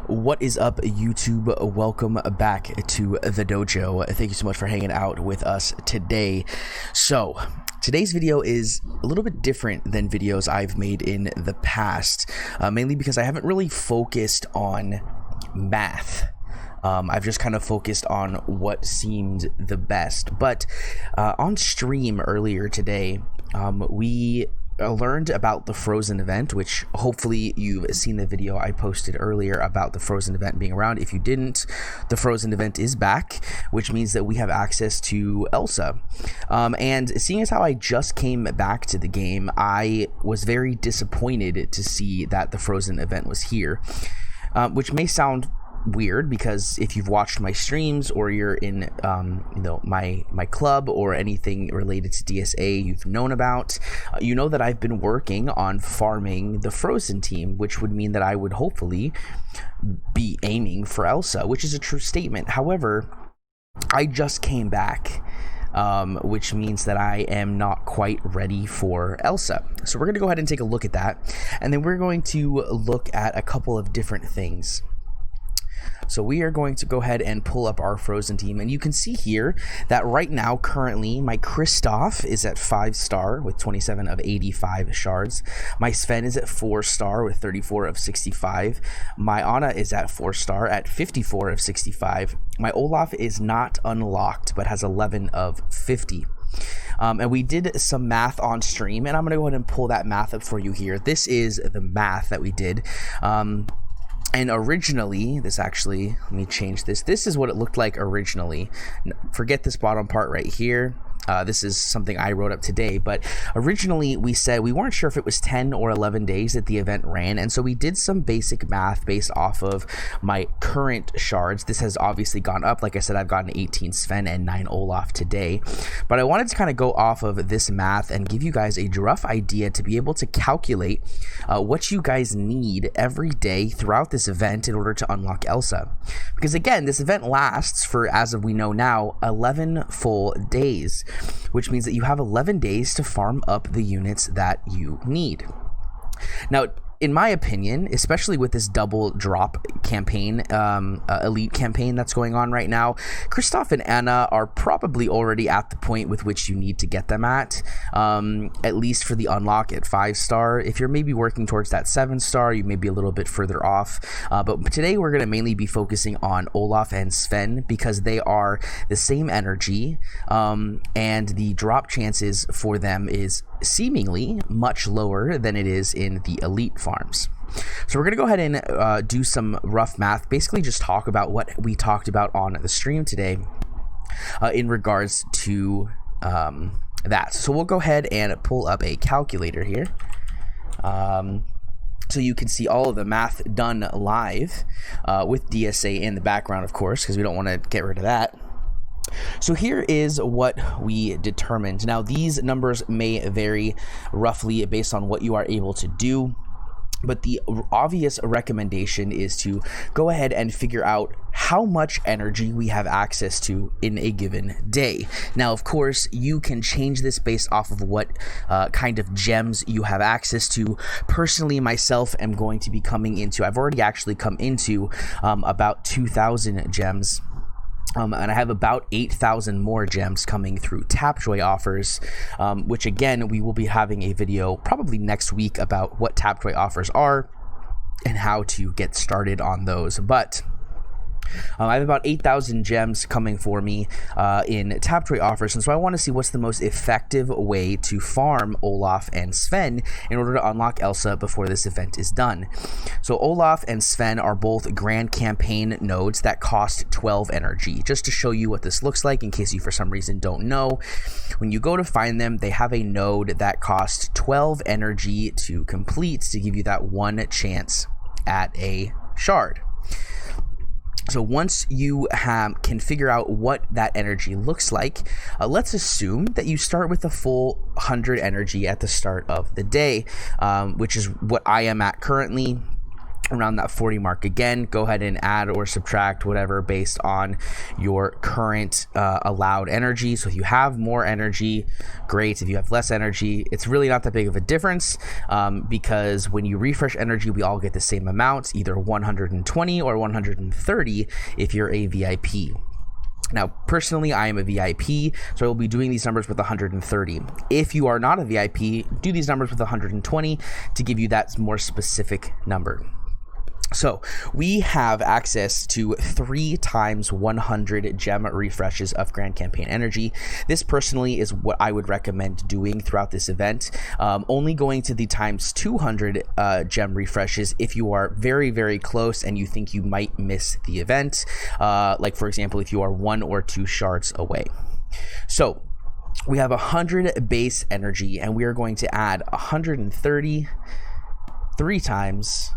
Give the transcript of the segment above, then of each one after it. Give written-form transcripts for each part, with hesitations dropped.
What is up, YouTube? Welcome back to the dojo. Thank you so much for hanging out with us today. So today's video is a little bit different than videos I've made in the past, mainly because I haven't really focused on math. I've just kind of focused on what seemed the best. But on stream earlier today, we learned about the Frozen event, which hopefully you've seen the video I posted earlier about the Frozen event being around. If you didn't, the Frozen event is back, which means that we have access to Elsa. And seeing as how I just came back to the game, I was very disappointed to see that the Frozen event was here, which may sound weird because if you've watched my streams or you're in my club or anything related to DSA you've known about, you know that I've been working on farming the Frozen team, which would mean that I would hopefully be aiming for Elsa, which is a true statement. However, I just came back, which means that I am not quite ready for Elsa. So we're going to go ahead and take a look at that, and then we're going to look at a couple of different things. So we are going to go ahead and pull up our Frozen team, and you can see here that right now currently my Kristoff is at 5-star with 27 of 85 shards. My Sven is at 4-star with 34 of 65. My Anna is at 4-star at 54 of 65. My Olaf is not unlocked but has 11 of 50. And we did some math on stream, and I'm going to go ahead and pull that math up for you here. This is the math that we did. And originally, let me change this. This is what it looked like originally. Forget this bottom part right here. This is something I wrote up today, but originally we said we weren't sure if it was 10 or 11 days that the event ran, and so we did some basic math based off of my current shards. This has obviously gone up. Like I said, I've gotten 18 Sven and 9 Olaf today, but I wanted to kind of go off of this math and give you guys a rough idea to be able to calculate what you guys need every day throughout this event in order to unlock Elsa. Because again, this event lasts for, as of we know now, 11 full days, which means that you have 11 days to farm up the units that you need. Now, in my opinion, especially with this double drop campaign, elite campaign that's going on right now, Kristoff and Anna are probably already at the point with which you need to get them at least for the unlock at 5-star. If you're maybe working towards that 7-star, you may be a little bit further off. But today we're going to mainly be focusing on Olaf and Sven because they are the same energy, and the drop chances for them is seemingly much lower than it is in the elite farms. So we're going to go ahead and do some rough math, basically just talk about what we talked about on the stream today in regards to that. So we'll go ahead and pull up a calculator here. So you can see all of the math done live with DSA in the background, of course, because we don't want to get rid of that. So here is what we determined. Now, these numbers may vary roughly based on what you are able to do, but the obvious recommendation is to go ahead and figure out how much energy we have access to in a given day. Now, of course, you can change this based off of what kind of gems you have access to. Personally, myself, am going to be coming into, I've already actually come into about 2,000 gems. And I have about 8,000 more gems coming through Tapjoy offers, which again, we will be having a video probably next week about what Tapjoy offers are and how to get started on those. But I have about 8,000 gems coming for me in Tapjoy offers, and so I want to see what's the most effective way to farm Olaf and Sven in order to unlock Elsa before this event is done. So Olaf and Sven are both Grand Campaign nodes that cost 12 energy. Just to show you what this looks like in case you for some reason don't know, when you go to find them, they have a node that costs 12 energy to complete to give you that one chance at a shard. So once you can figure out what that energy looks like, let's assume that you start with a full 100 energy at the start of the day, which is what I am at currently. around that 40 mark. Again, go ahead and add or subtract whatever based on your current allowed energy. So if you have more energy, great. If you have less energy, it's really not that big of a difference, because when you refresh energy, we all get the same amount, either 120 or 130 if you're a VIP. Now, personally, I am a VIP, so I will be doing these numbers with 130. If you are not a VIP, do these numbers with 120 to give you that more specific number. So we have access to 3 times 100 gem refreshes of Grand Campaign energy. This personally is what I would recommend doing throughout this event. Only going to the times 200 gem refreshes if you are very, very close and you think you might miss the event. Like for example, if you are 1 or 2 shards away. So we have 100 base energy, and we are going to add 130 3 times,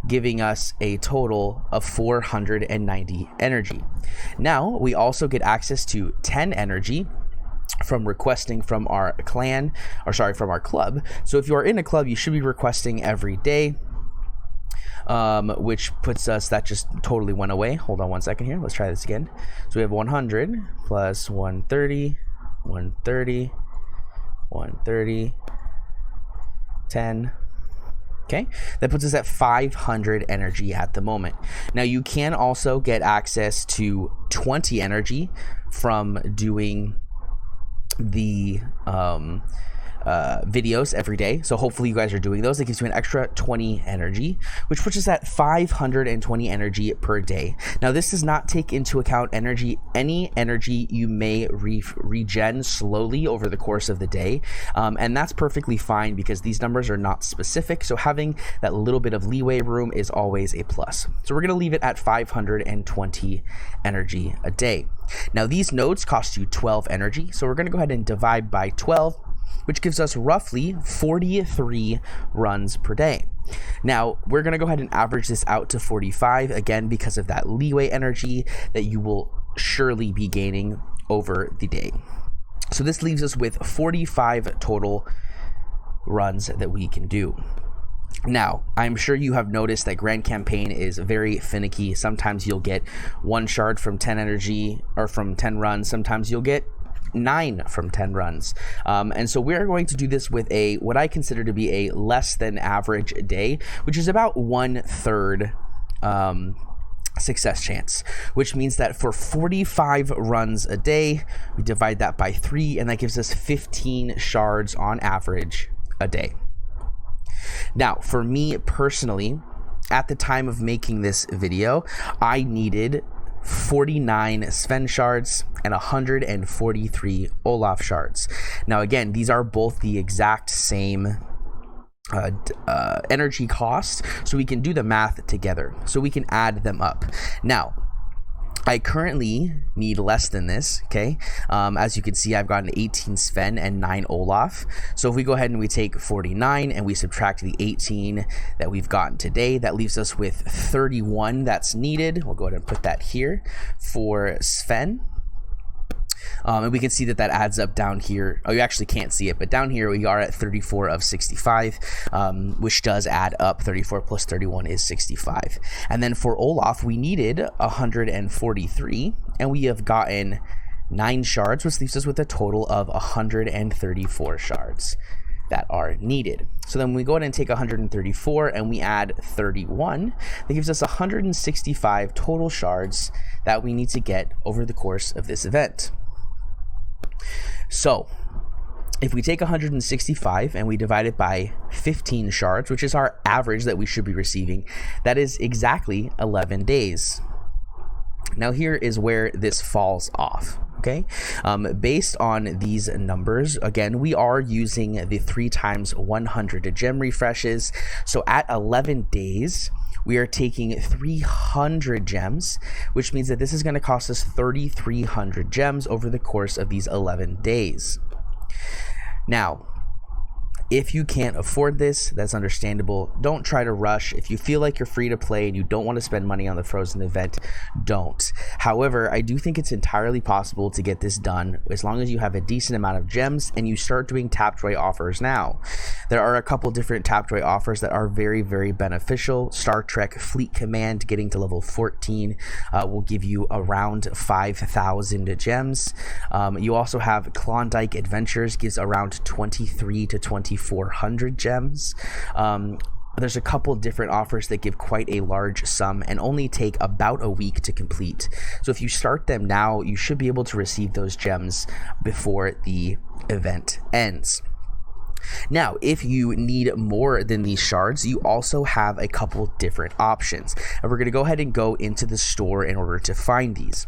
giving us a total of 490 energy. Now we also get access to 10 energy from requesting from our from our club. So if you are in a club, you should be requesting every day, which puts us, that just totally went away. Hold on one second here. Let's try this again. So we have 100 plus 130, 130, 130, 10. Okay, that puts us at 500 energy at the moment. Now you can also get access to 20 energy from doing the videos every day. So hopefully you guys are doing those. It gives you an extra 20 energy, which puts us at 520 energy per day. Now this does not take into account any energy you may regen slowly over the course of the day, and that's perfectly fine because these numbers are not specific, so having that little bit of leeway room is always a plus. So we're going to leave it at 520 energy a day. Now these nodes cost you 12 energy, so we're going to go ahead and divide by 12, which gives us roughly 43 runs per day. Now, we're going to go ahead and average this out to 45, again, because of that leeway energy that you will surely be gaining over the day. So this leaves us with 45 total runs that we can do. Now, I'm sure you have noticed that Grand Campaign is very finicky. Sometimes you'll get 1 shard from 10 energy or from 10 runs. Sometimes you'll get 9 from 10 runs. And so we're going to do this with what I consider to be a less than average day, which is about 1/3 success chance, which means that for 45 runs a day, we divide that by 3, and that gives us 15 shards on average a day. Now, for me personally, at the time of making this video, I needed 49 Sven shards and 143 Olaf shards. Now again, these are both the exact same energy cost, so we can do the math together, so we can add them up. Now I currently need less than this, okay? As you can see, I've gotten 18 Sven and 9 Olaf. So if we go ahead and we take 49 and we subtract the 18 that we've gotten today, that leaves us with 31 that's needed. We'll go ahead and put that here for Sven. And we can see that adds up down here. Oh, you actually can't see it, but down here we are at 34 of 65, which does add up. 34 plus 31 is 65. And then for Olaf, we needed 143, and we have gotten 9 shards, which leaves us with a total of 134 shards that are needed. So then we go ahead and take 134 and we add 31. That gives us 165 total shards that we need to get over the course of this event. So if we take 165 and we divide it by 15 shards, which is our average that we should be receiving, that is exactly 11 days. Now here is where this falls off. Okay, based on these numbers, again, we are using the 3 times 100 gem refreshes. So at 11 days, we are taking 300 gems, which means that this is going to cost us 3,300 gems over the course of these 11 days. Now, If you can't afford this, that's understandable. Don't try to rush. If you feel like you're free to play and you don't want to spend money on the Frozen event, don't. However, I do think it's entirely possible to get this done as long as you have a decent amount of gems and you start doing Tapjoy offers now. There are a couple different Tapjoy offers that are very, very beneficial. Star Trek Fleet Command getting to level 14 will give you around 5,000 gems. You also have Klondike Adventures, gives around 23 to 2,400 gems. There's a couple different offers that give quite a large sum and only take about a week to complete. So if you start them now, you should be able to receive those gems before the event ends. Now, if you need more than these shards, you also have a couple different options. And we're going to go ahead and go into the store in order to find these.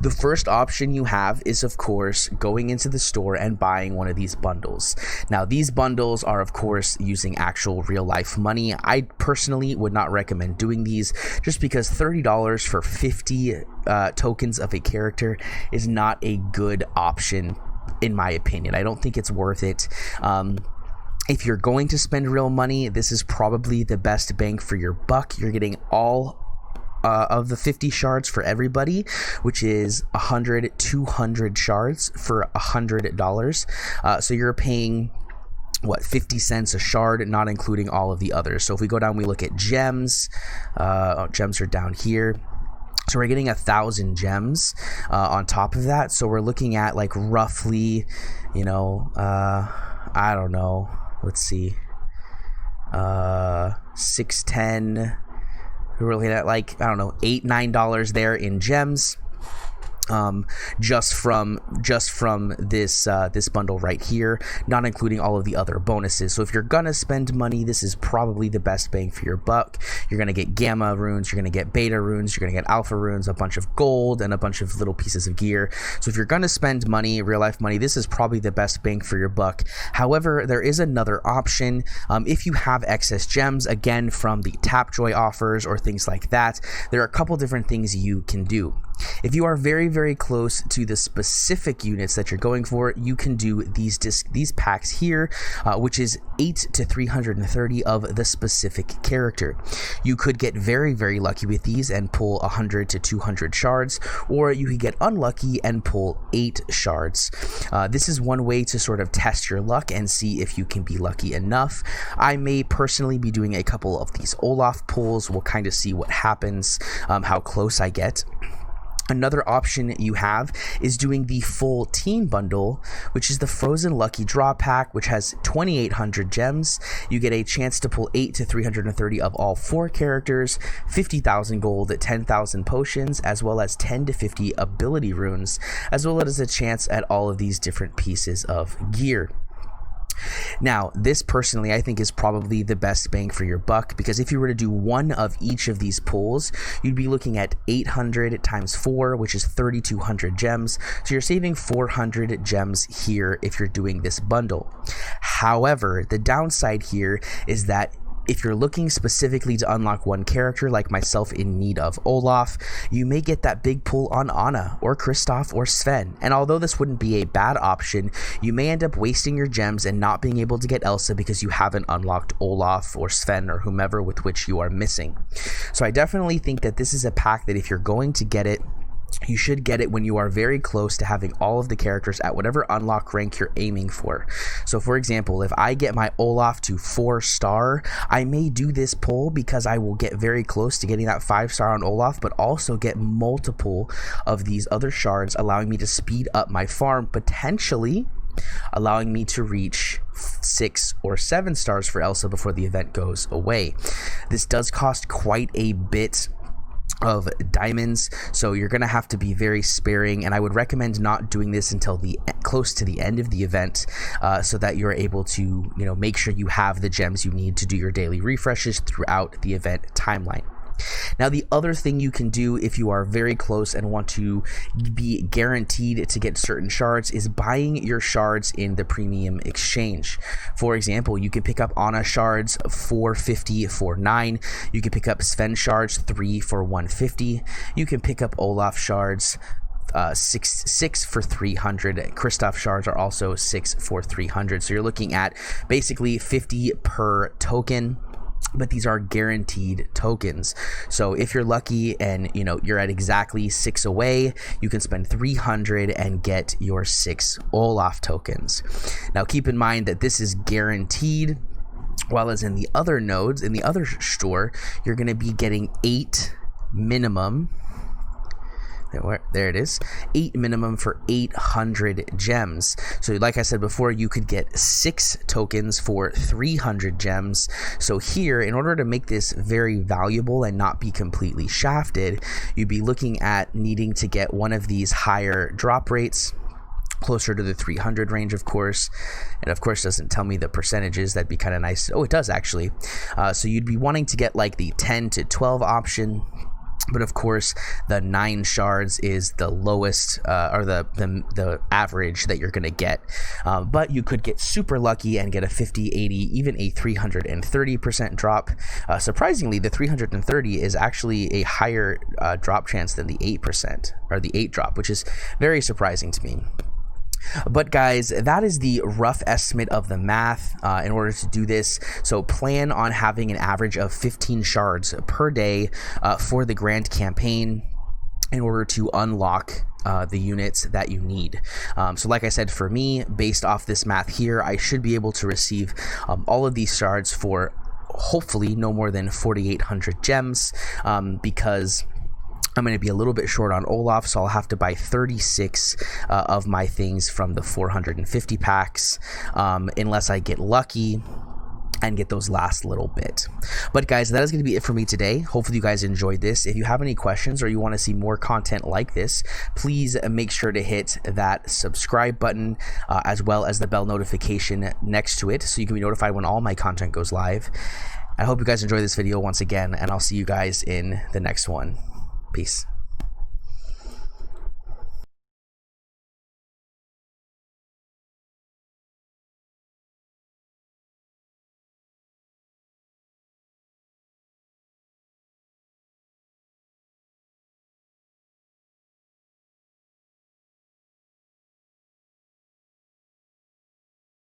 The first option you have is, of course, going into the store and buying one of these bundles. Now, these bundles are, of course, using actual real-life money. I personally would not recommend doing these just because $30 for 50 tokens of a character is not a good option, in my opinion. I don't think it's worth it. If you're going to spend real money, this is probably the best bang for your buck. You're getting all of the 50 shards for everybody, which is 200 shards for $100. So you're paying what, 50 cents a shard, not including all of the others. So if we go down, we look at gems. Gems are down here. So we're getting 1,000 gems on top of that. So we're looking at like roughly, you know, I don't know. Let's see. 610. We're looking at like, I don't know, $8-9 there in gems. Just from this bundle right here, not including all of the other bonuses. So if you're gonna spend money, this is probably the best bang for your buck. You're gonna get gamma runes, you're gonna get beta runes, you're gonna get alpha runes, a bunch of gold, and a bunch of little pieces of gear. So if you're gonna spend money, real life money, this is probably the best bang for your buck. However, there is another option. If you have excess gems, again from the Tapjoy offers or things like that, there are a couple different things you can do. If you are very, very close to the specific units that you're going for, you can do these packs here, which is 8 to 330 of the specific character. You could get very, very lucky with these and pull 100 to 200 shards, or you could get unlucky and pull 8 shards. This is one way to sort of test your luck and see if you can be lucky enough. I may personally be doing a couple of these Olaf pulls. We'll kind of see what happens, how close I get. Another option you have is doing the full team bundle, which is the Frozen Lucky Draw Pack, which has 2,800 gems. You get a chance to pull 8 to 330 of all 4 characters, 50,000 gold, 10,000 potions, as well as 10 to 50 ability runes, as well as a chance at all of these different pieces of gear. Now, this personally I think is probably the best bang for your buck, because if you were to do one of each of these pulls, you'd be looking at 800 times 4, which is 3,200 gems. So you're saving 400 gems here if you're doing this bundle. However, the downside here is that if you're looking specifically to unlock one character, like myself in need of Olaf, you may get that big pull on Anna or Kristoff or Sven. And although this wouldn't be a bad option, you may end up wasting your gems and not being able to get Elsa because you haven't unlocked Olaf or Sven or whomever with which you are missing. So I definitely think that this is a pack that if you're going to get it, you should get it when you are very close to having all of the characters at whatever unlock rank you're aiming for. So for example, if I get my Olaf to 4-star, I may do this pull because I will get very close to getting that 5-star on Olaf, but also get multiple of these other shards, allowing me to speed up my farm, potentially allowing me to reach 6 or 7 stars for Elsa before the event goes away. This does cost quite a bit of diamonds, so you're gonna have to be very sparing, and I would recommend not doing this until the close to the end of the event, so that you're able to, you know, make sure you have the gems you need to do your daily refreshes throughout the event timeline. Now, the other thing you can do if you are very close and want to be guaranteed to get certain shards is buying your shards in the premium exchange. For example, you can pick up Anna shards 450 for 9. You can pick up Sven shards 3 for 150. You can pick up Olaf shards six for 300. Kristoff shards are also 6 for 300. So you're looking at basically 50 per token. But these are guaranteed tokens. So if you're lucky and you're at exactly 6 away, you can spend 300 and get your 6 Olaf tokens. Now keep in mind that this is guaranteed, while as in the other nodes, in the other store, you're going to be getting 8 minimum. There it is, 8 minimum for 800 gems. So like I said before, you could get 6 tokens for 300 gems. So here, in order to make this very valuable and not be completely shafted, you'd be looking at needing to get one of these higher drop rates, closer to the 300 range, of course. And of course doesn't tell me the percentages. That'd be kind of nice. Oh, it does actually. So you'd be wanting to get like the 10 to 12 option. But of course, the 9 shards is the lowest, or the average that you're going to get. But you could get super lucky and get a 50, 80, even a 330% drop. Surprisingly, the 330 is actually a higher drop chance than the 8%, or the 8 drop, which is very surprising to me. But guys, that is the rough estimate of the math in order to do this. So plan on having an average of 15 shards per day for the grand campaign in order to unlock the units that you need. So like I said, for me, based off this math here, I should be able to receive all of these shards for hopefully no more than 4,800 gems, because I'm going to be a little bit short on Olaf, so I'll have to buy 36 of my things from the 450 packs, unless I get lucky and get those last little bit. But guys, that is going to be it for me today. Hopefully you guys enjoyed this. If you have any questions or you want to see more content like this, please make sure to hit that subscribe button, as well as the bell notification next to it, so you can be notified when all my content goes live. I hope you guys enjoyed this video once again, and I'll see you guys in the next one. Peace.